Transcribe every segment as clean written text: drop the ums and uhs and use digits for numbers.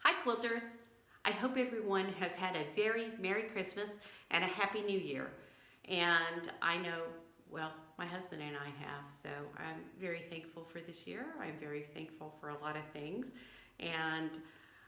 Hi quilters! I hope everyone has had a very Merry Christmas and a Happy New Year. And I know, well, my husband and I have, so I'm very thankful for this year. I'm very thankful for a lot of things. And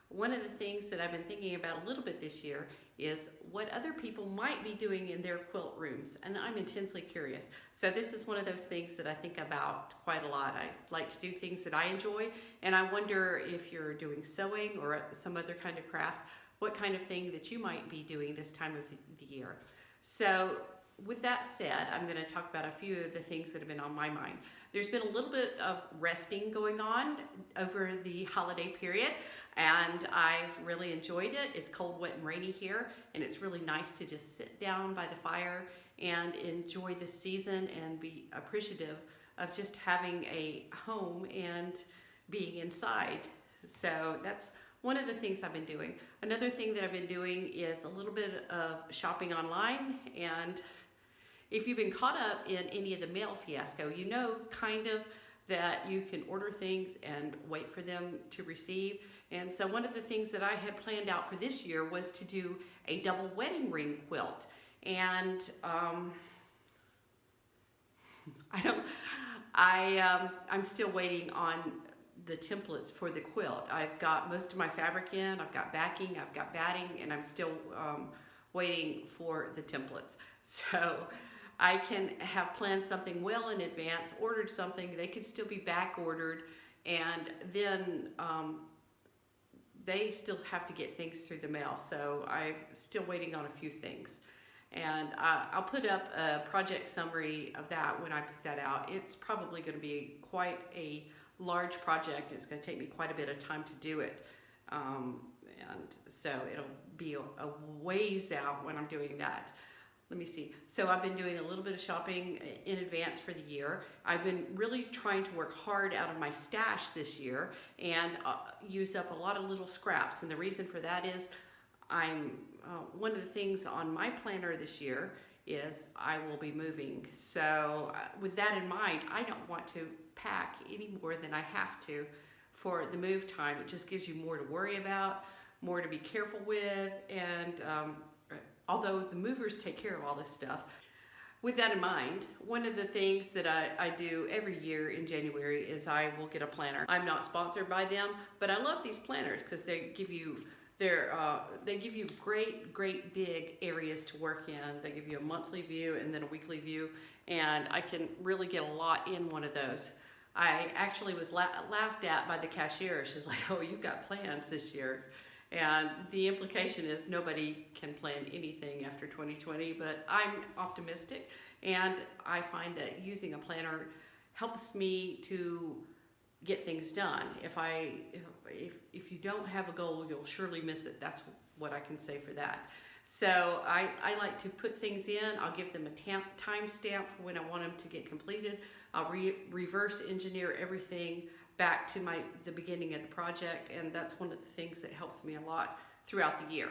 one of the things that I've been thinking about a little bit this year is what other people might be doing in their quilt rooms, and I'm intensely curious. So this is one of those things that I think about quite a lot. I like to do things that I enjoy, and I wonder if you're doing sewing or some other kind of craft, what kind of thing that you might be doing this time of the year. So with that said, I'm going to talk about a few of the things that have been on my mind. There's been a little bit of resting going on over the holiday period, and I've really enjoyed it. It's cold, wet, and rainy here, and it's really nice to just sit down by the fire and enjoy the season and be appreciative of just having a home and being inside. So that's one of the things I've been doing. Another thing that I've been doing is a little bit of shopping online, and if you've been caught up in any of the mail fiasco, you know kind of that you can order things and wait for them to receive. And so one of the things that I had planned out for this year was to do a double wedding ring quilt. And I'm still waiting on the templates for the quilt. I've got most of my fabric in, I've got backing, I've got batting, and I'm still waiting for the templates. So I can have planned something well in advance, ordered something, they could still be back ordered, and then they still have to get things through the mail. So I'm still waiting on a few things. And I'll put up a project summary of that when I put that out. It's probably going to be quite a large project. It's going to take me quite a bit of time to do it. And so it'll be a ways out when I'm doing that. Let me see. So I've been doing a little bit of shopping in advance for the year. I've been really trying to work hard out of my stash this year and use up a lot of little scraps. And the reason for that is one of the things on my planner this year is I will be moving. So with that in mind, I don't want to pack any more than I have to for the move time. It just gives you more to worry about, more to be careful with, and although the movers take care of all this stuff. With that in mind, one of the things that I do every year in January is I will get a planner. I'm not sponsored by them, but I love these planners because they give you great big areas to work in. They give you a monthly view and then a weekly view, and I can really get a lot in one of those. I actually was laughed at by the cashier. She's like, "Oh, you've got plans this year." And the implication is nobody can plan anything after 2020, but I'm optimistic, and I find that using a planner helps me to get things done. If you don't have a goal, you'll surely miss it. That's what I can say for that. So I like to put things in. I'll give them a time stamp for when I want them to get completed. I'll reverse engineer everything back to the beginning of the project, and that's one of the things that helps me a lot throughout the year.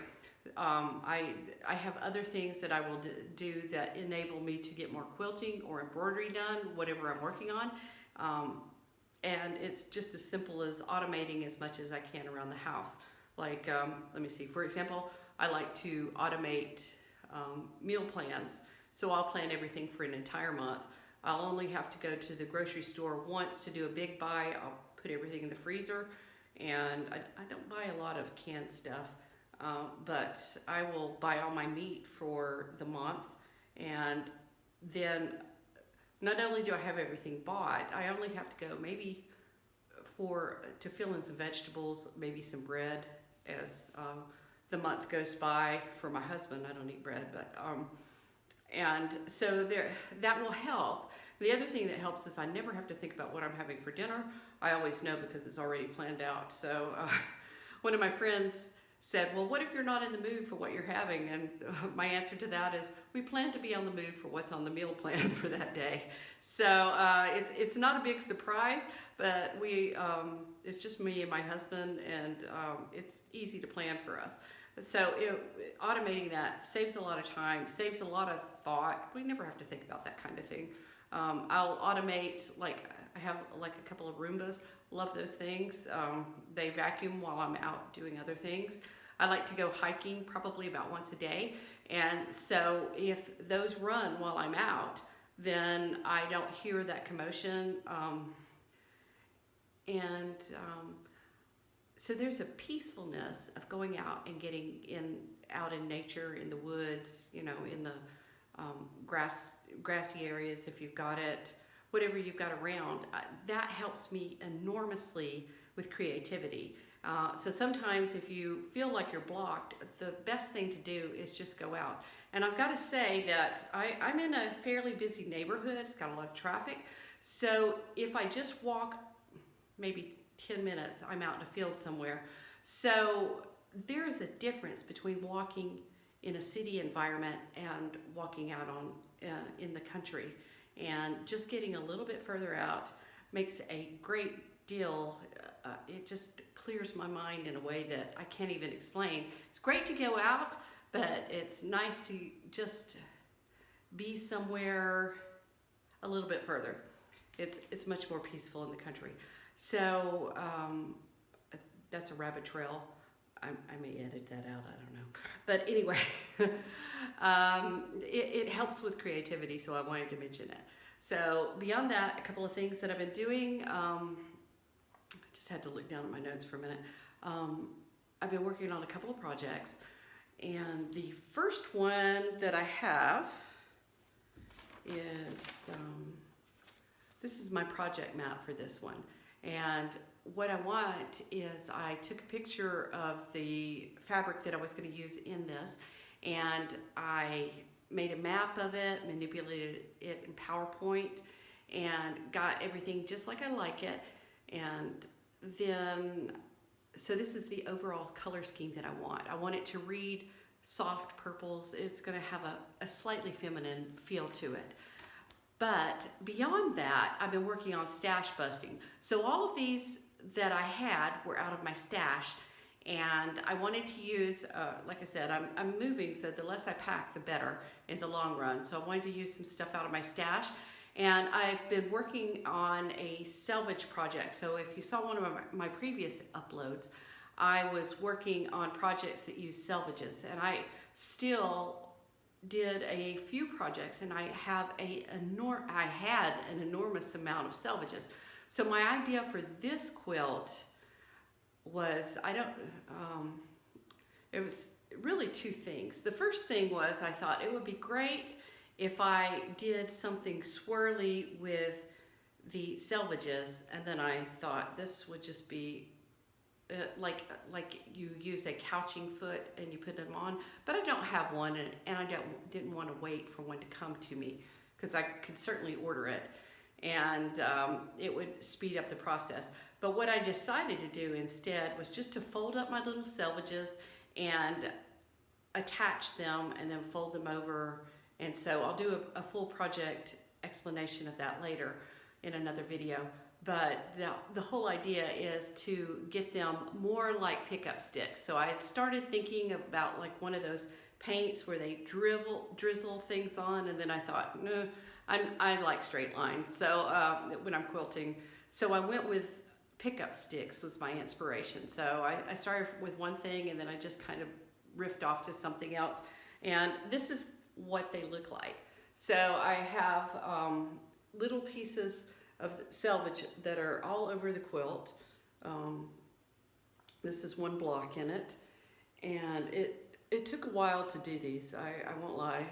I have other things that I will do that enable me to get more quilting or embroidery done, whatever I'm working on. And it's just as simple as automating as much as I can around the house. Like, let me see, for example, I like to automate meal plans. So I'll plan everything for an entire month. I'll only have to go to the grocery store once to do a big buy. I'll put everything in the freezer, and I don't buy a lot of canned stuff, but I will buy all my meat for the month, and then not only do I have everything bought, I only have to go maybe to fill in some vegetables, maybe some bread as the month goes by. For my husband, I don't eat bread, but and so that will help. The other thing that helps is I never have to think about what I'm having for dinner. I always know because it's already planned out. So one of my friends said, "Well, what if you're not in the mood for what you're having?" And my answer to that is, we plan to be on the mood for what's on the meal plan for that day. So it's not a big surprise, but it's just me and my husband, and it's easy to plan for us. So automating that saves a lot of time, saves a lot of thought. We never have to think about that kind of thing. I'll automate, like I have like a couple of Roombas. Love those things. They vacuum while I'm out doing other things. I like to go hiking probably about once a day. And so if those run while I'm out, then I don't hear that commotion. So there's a peacefulness of going out and getting out in nature, in the woods, you know, in the grassy areas if you've got it, whatever you've got around. That helps me enormously with creativity. So sometimes if you feel like you're blocked, the best thing to do is just go out. And I've got to say that I'm in a fairly busy neighborhood. It's got a lot of traffic. So if I just walk maybe 10 minutes, I'm out in a field somewhere. So there is a difference between walking in a city environment and walking out in the country. And just getting a little bit further out makes a great deal. It just clears my mind in a way that I can't even explain. It's great to go out, but it's nice to just be somewhere a little bit further. It's much more peaceful in the country. So that's a rabbit trail. I may edit that out, I don't know. But anyway, it helps with creativity, so I wanted to mention it. So beyond that, a couple of things that I've been doing. I just had to look down at my notes for a minute. I've been working on a couple of projects, and the first one that I have is, this is my project map for this one. And what I want is I took a picture of the fabric that I was going to use in this, and I made a map of it, manipulated it in PowerPoint, and got everything just like I like it. And then, so this is the overall color scheme that I want. I want it to read soft purples. It's going to have a slightly feminine feel to it. But beyond that, I've been working on stash busting. So all of these that I had were out of my stash, and I wanted to use, like I said, I'm moving, so the less I pack, the better in the long run. So I wanted to use some stuff out of my stash, and I've been working on a selvage project. So if you saw one of my previous uploads, I was working on projects that use selvages, and I still did a few projects, and I had an enormous amount of selvages. So my idea for this quilt was, it was really two things. The first thing was I thought it would be great if I did something swirly with the selvages, and then I thought this would just be like you use a couching foot and you put them on, but I don't have one, and I didn't want to wait for one to come to me, because I could certainly order it, and it would speed up the process. But what I decided to do instead was just to fold up my little selvages and attach them and then fold them over. And so I'll do a full project explanation of that later in another video. But the whole idea is to get them more like pickup sticks. So I had started thinking about like one of those paints where they drizzle things on, and then I thought, no, I like straight lines. So when I'm quilting, so I went with pickup sticks was my inspiration. So I started with one thing, and then I just kind of riffed off to something else. And this is what they look like. So I have little pieces of selvage that are all over the quilt. This is one block in it, and it took a while to do these, I won't lie.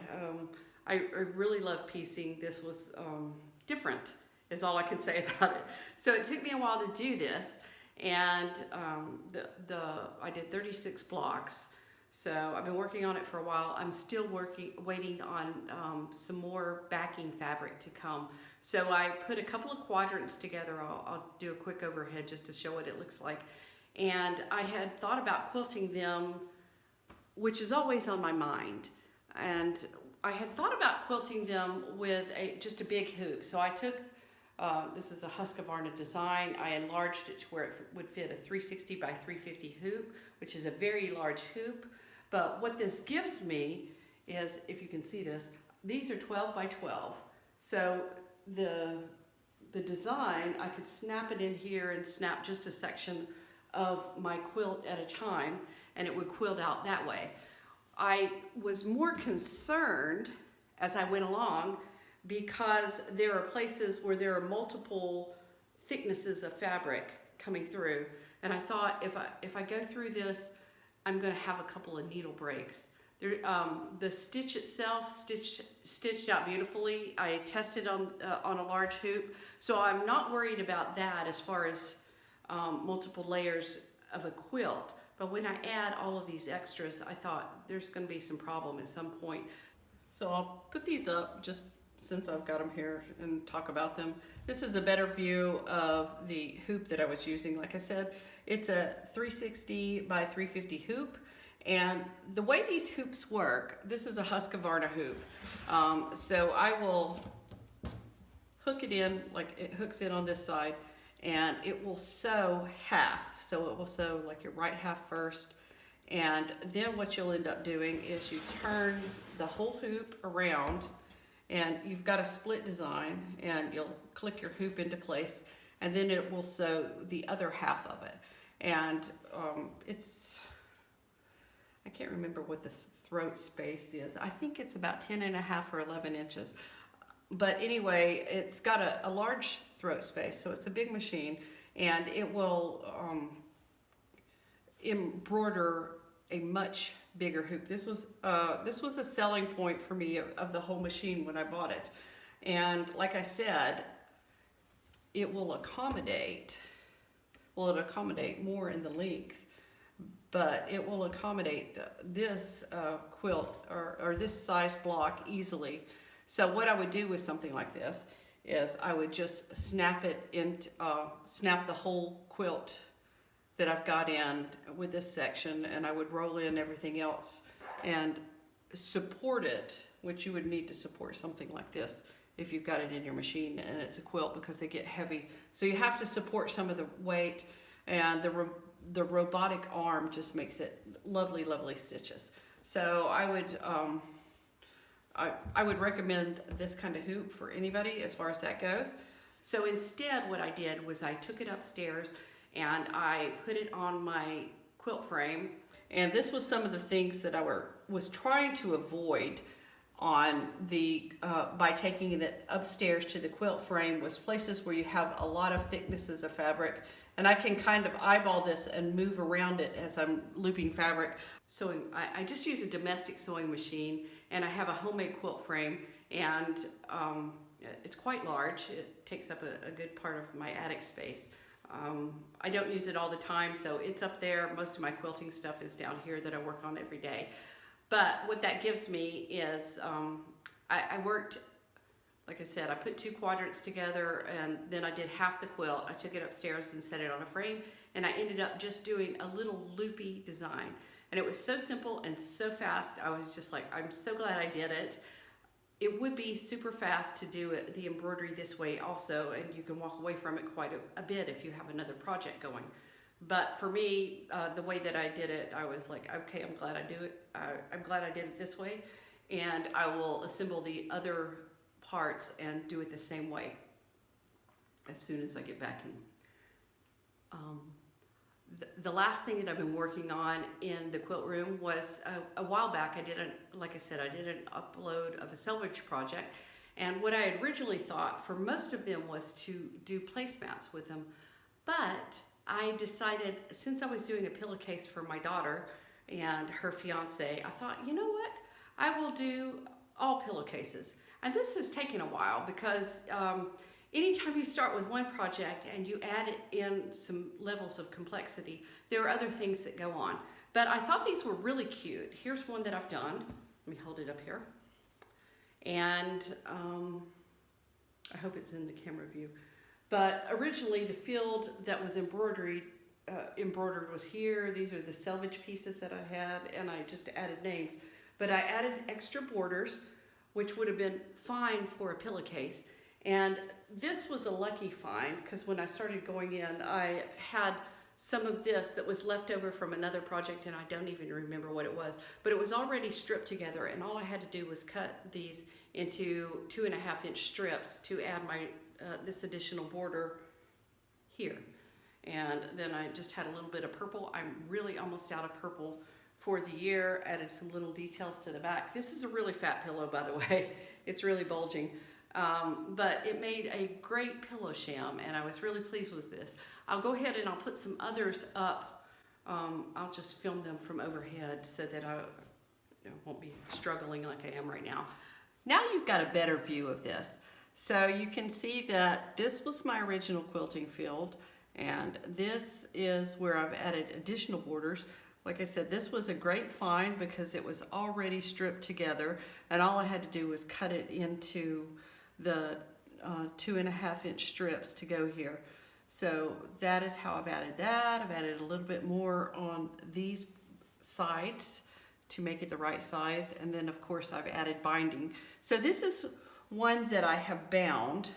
I really love piecing. This was different, is all I can say about it. So it took me a while to do this, and I did 36 blocks. So I've been working on it for a while. I'm still waiting on some more backing fabric to come. So I put a couple of quadrants together. I'll do a quick overhead just to show what it looks like. And I had thought about quilting them, which is always on my mind. And I had thought about quilting them with just a big hoop. So I took, this is a Husqvarna design. I enlarged it to where it would fit a 360 by 350 hoop, which is a very large hoop. But what this gives me is, if you can see this, these are 12 by 12. So the design, I could snap it in here and snap just a section of my quilt at a time, and it would quilt out that way. I was more concerned as I went along because there are places where there are multiple thicknesses of fabric coming through, and I thought if I go through this, I'm going to have a couple of needle breaks. There, the stitch itself stitched out beautifully. I tested on a large hoop, so I'm not worried about that as far as multiple layers of a quilt. But when I add all of these extras, I thought there's going to be some problem at some point. So I'll put these up just since I've got them here and talk about them. This is a better view of the hoop that I was using. Like I said, it's a 360 by 350 hoop. And the way these hoops work, this is a Husqvarna hoop. So I will hook it in, like it hooks in on this side, and it will sew half. So it will sew like your right half first. And then what you'll end up doing is you turn the whole hoop around, and you've got a split design, and you'll click your hoop into place, and then it will sew the other half of it. And I can't remember what the throat space is. I think it's about 10.5 or 11 inches. But anyway, it's got a large throat space, so it's a big machine, and it will embroider a much bigger hoop. This was a selling point for me of the whole machine when I bought it. And like I said, it will accommodate more in the length, but it will accommodate this quilt or this size block easily. So what I would do with something like this is I would just snap it into, snap the whole quilt that I've got in with this section, and I would roll in everything else and support it, which you would need to support something like this if you've got it in your machine and it's a quilt, because they get heavy. So you have to support some of the weight, and the robotic arm just makes it lovely, lovely stitches. So I would recommend this kind of hoop for anybody as far as that goes. So instead what I did was I took it upstairs and I put it on my quilt frame. And this was some of the things that I was trying to avoid on the by taking it upstairs to the quilt frame, was places where you have a lot of thicknesses of fabric, and I can kind of eyeball this and move around it as I'm looping fabric. So I just use a domestic sewing machine, and I have a homemade quilt frame, and it's quite large. It takes up a good part of my attic space. I don't use it all the time, so it's up there. Most of my quilting stuff is down here that I work on every day. But what that gives me is, I worked, like I said, I put 2 quadrants together, and then I did half the quilt. I took it upstairs and set it on a frame, and I ended up just doing a little loopy design. And it was so simple and so fast. I was just like, I'm so glad I did it. It would be super fast to do the embroidery this way also, and you can walk away from it quite a bit if you have another project going. But for me, the way that I did it, I was like, okay, I'm glad I do it. I'm glad I did it this way, and I will assemble the other parts and do it the same way as soon as I get back in. The last thing that I've been working on in the quilt room was a while back. Like I said, I did an upload of a selvage project, and what I had originally thought for most of them was to do placemats with them, but I decided, since I was doing a pillowcase for my daughter and her fiance, I thought, you know what? I will do all pillowcases. And this has taken a while because anytime you start with one project and you add in some levels of complexity, there are other things that go on. But I thought these were really cute. Here's one that I've done. Let me hold it up here. And I hope it's in the camera view. But originally the field that was embroidered was here. These are the selvage pieces that I had, and I just added names. But I added extra borders, which would have been fine for a pillowcase. And this was a lucky find, because when I started going in, I had some of this that was left over from another project, and I don't even remember what it was. But it was already stripped together, and all I had to do was cut these into 2.5-inch strips to add my this additional border here. And then I just had a little bit of purple. I'm really almost out of purple for the year. Added some little details to the back. This is a really fat pillow, by the way. It's really bulging. But it made a great pillow sham, and I was really pleased with this. I'll go ahead and I'll put some others up. I'll just film them from overhead so that I won't be struggling like I am right now. Now you've got a better view of this. So you can see that this was my original quilting field, and this is where I've added additional borders. Like I said, this was a great find because it was already stripped together, and all I had to do was cut it into the 2.5 inch strips to go here. So that is how I've added that. I've added a little bit more on these sides to make it the right size, and then of course I've added binding. So this is one that I have bound,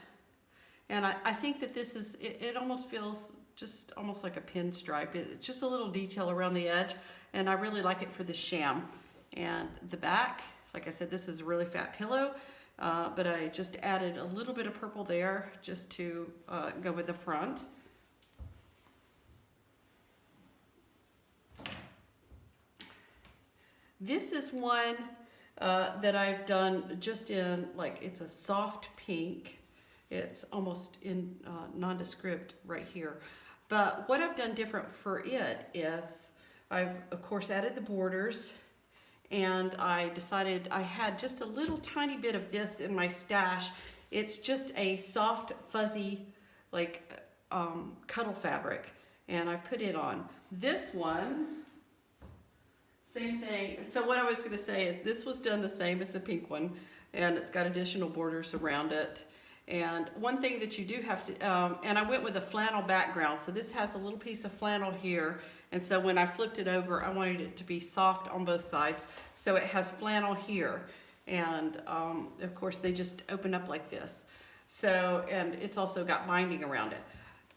and I think that this is, it almost feels just almost like a pinstripe. It's just a little detail around the edge, and I really like it for the sham. And the back, like I said, this is a really fat pillow, but I just added a little bit of purple there just to go with the front. This is one that I've done just in, like, it's a soft pink. It's almost in nondescript right here. But what I've done different for it is I've, of course, added the borders, and I decided I had just a little tiny bit of this in my stash. It's just a soft, fuzzy, like, cuddle fabric, and I've put it on. This one, same thing. So what I was going to say is this was done the same as the pink one, and it's got additional borders around it. And one thing that you do have to, and I went with a flannel background, so this has a little piece of flannel here, and so when I flipped it over, I wanted it to be soft on both sides, so it has flannel here, and of course they just open up like this. So, and it's also got binding around it.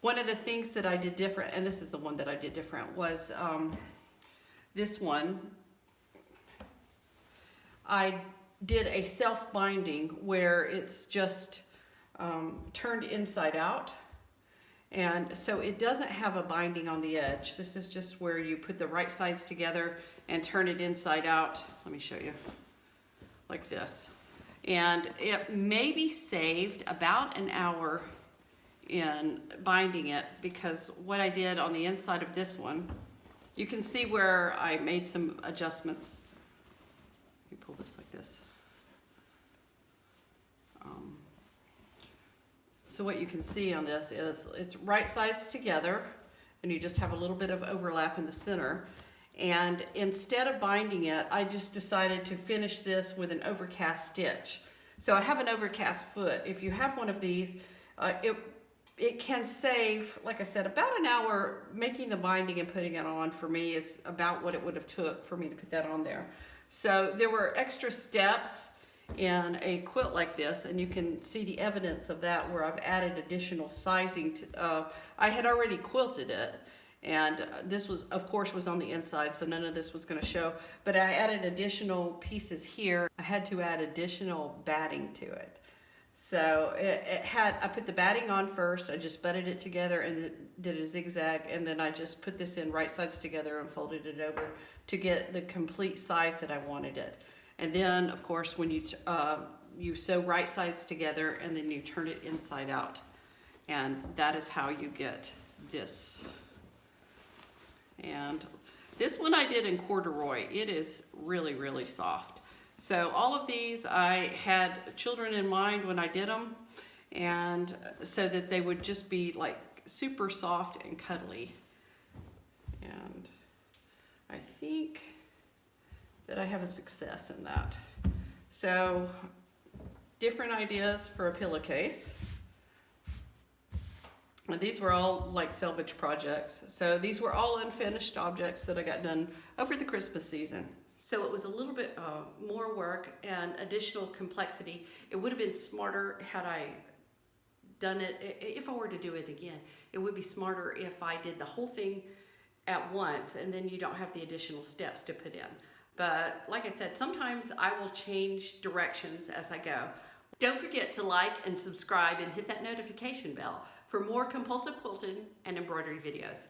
One of the things that I did different, and this is the one that I did different, was this one. I did a self-binding where it's just turned inside out, and so it doesn't have a binding on the edge. This is just where you put the right sides together and turn it inside out. Let me show you, like this. And it maybe saved about an hour in binding it, because what I did on the inside of this one, you can see where I made some adjustments. Let me pull this like this. So what you can see on this is it's right sides together, and you just have a little bit of overlap in the center. And instead of binding it, I just decided to finish this with an overcast stitch. So I have an overcast foot. If you have one of these, it can save, like I said, about an hour. Making the binding and putting it on for me is about what it would have took for me to put that on there. So there were extra steps in a quilt like this, and you can see the evidence of that where I've added additional sizing to, I had already quilted it, and this was, of course, was on the inside, so none of this was going to show, but I added additional pieces here. I had to add additional batting to it. So it had, I put the batting on first, I just butted it together and did a zigzag, and then I just put this in right sides together and folded it over to get the complete size that I wanted it. And then, of course, when you sew right sides together, and then you turn it inside out, and that is how you get this. And this one I did in corduroy. It is really, really soft. So all of these, I had children in mind when I did them, and so that they would just be like super soft and cuddly. And I think that I have a success in that. So different ideas for a pillowcase. And these were all like salvage projects. So these were all unfinished objects that I got done over the Christmas season. So it was a little bit more work and additional complexity. It would have been smarter had I done it, if I were to do it again, it would be smarter if I did the whole thing at once, and then you don't have the additional steps to put in. But like I said, sometimes I will change directions as I go. Don't forget to like and subscribe and hit that notification bell for more compulsive quilting and embroidery videos.